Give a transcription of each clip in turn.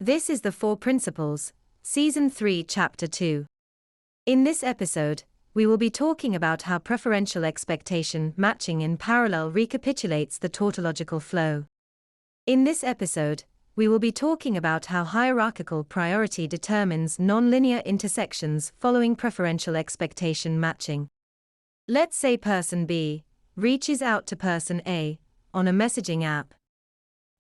This is the Four Principles, Season 3, Chapter 2. In this episode, we will be talking about how preferential expectation matching in parallel recapitulates the tautological flow. In this episode, we will be talking about how hierarchical priority determines nonlinear intersections following preferential expectation matching. Let's say person B reaches out to person A on a messaging app.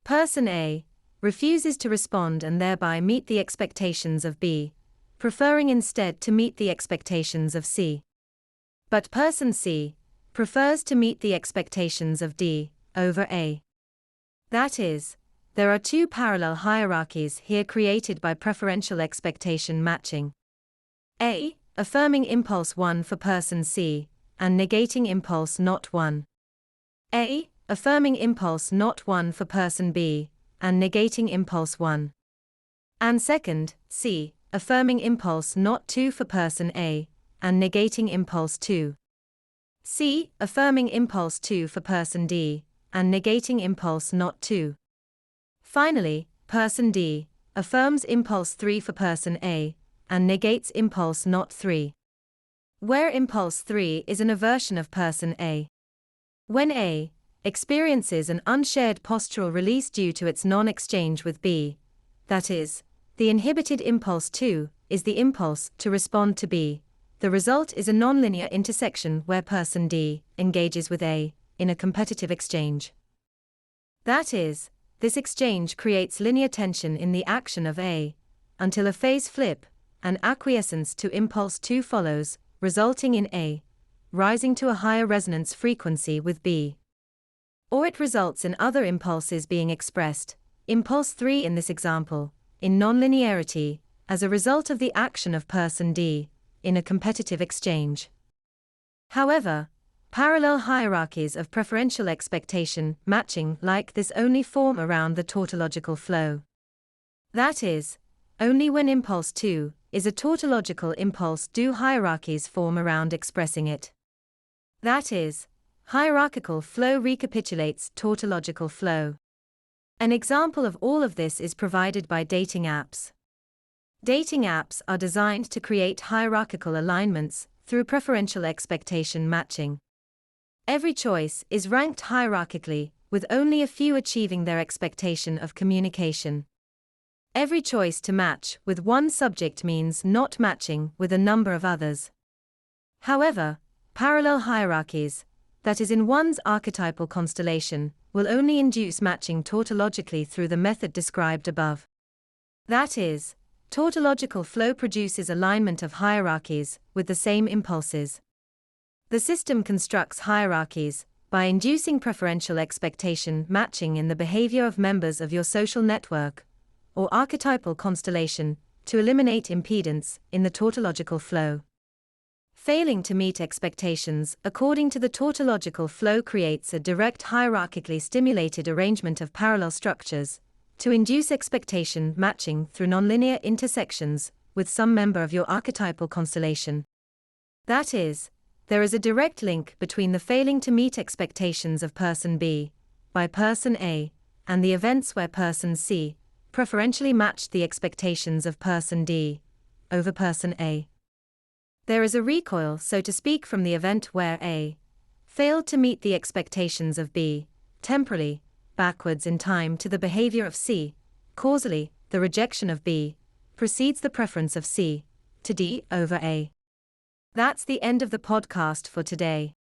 Person A refuses to respond and thereby meet the expectations of B, preferring instead to meet the expectations of C. But person C prefers to meet the expectations of D over A. That is, there are two parallel hierarchies here created by preferential expectation matching. A, affirming impulse 1 for person C, and negating impulse not 1. A, affirming impulse not 1 for person B, and negating impulse 1. And second, C, affirming impulse not 2 for person A, and negating impulse 2. C, affirming impulse 2 for person D, and negating impulse not 2. Finally, person D affirms impulse 3 for person A, and negates impulse not 3. Where impulse 3 is an aversion of person A. When A experiences an unshared postural release due to its non-exchange with B, that is, the inhibited impulse 2 is the impulse to respond to B, the result is a nonlinear intersection where person D engages with A in a competitive exchange. That is, this exchange creates linear tension in the action of A, until a phase flip, an acquiescence to impulse 2 follows, resulting in A rising to a higher resonance frequency with B. Or it results in other impulses being expressed, impulse 3 in this example, in nonlinearity, as a result of the action of person D, in a competitive exchange. However, parallel hierarchies of preferential expectation matching like this only form around the tautological flow. That is, only when impulse 2 is a tautological impulse do hierarchies form around expressing it. That is, hierarchical flow recapitulates tautological flow. An example of all of this is provided by dating apps. Dating apps are designed to create hierarchical alignments through preferential expectation matching. Every choice is ranked hierarchically, with only a few achieving their expectation of communication. Every choice to match with one subject means not matching with a number of others. However, parallel hierarchies, that is in one's archetypal constellation, will only induce matching tautologically through the method described above. That is, tautological flow produces alignment of hierarchies with the same impulses. The system constructs hierarchies by inducing preferential expectation matching in the behavior of members of your social network or archetypal constellation to eliminate impedance in the tautological flow. Failing to meet expectations according to the tautological flow creates a direct hierarchically stimulated arrangement of parallel structures to induce expectation matching through nonlinear intersections with some member of your archetypal constellation. That is, there is a direct link between the failing to meet expectations of person B by person A and the events where person C preferentially matched the expectations of person D over person A. There is a recoil, so to speak, from the event where A failed to meet the expectations of B, temporally, backwards in time to the behavior of C. Causally, the rejection of B precedes the preference of C to D over A. That's the end of the podcast for today.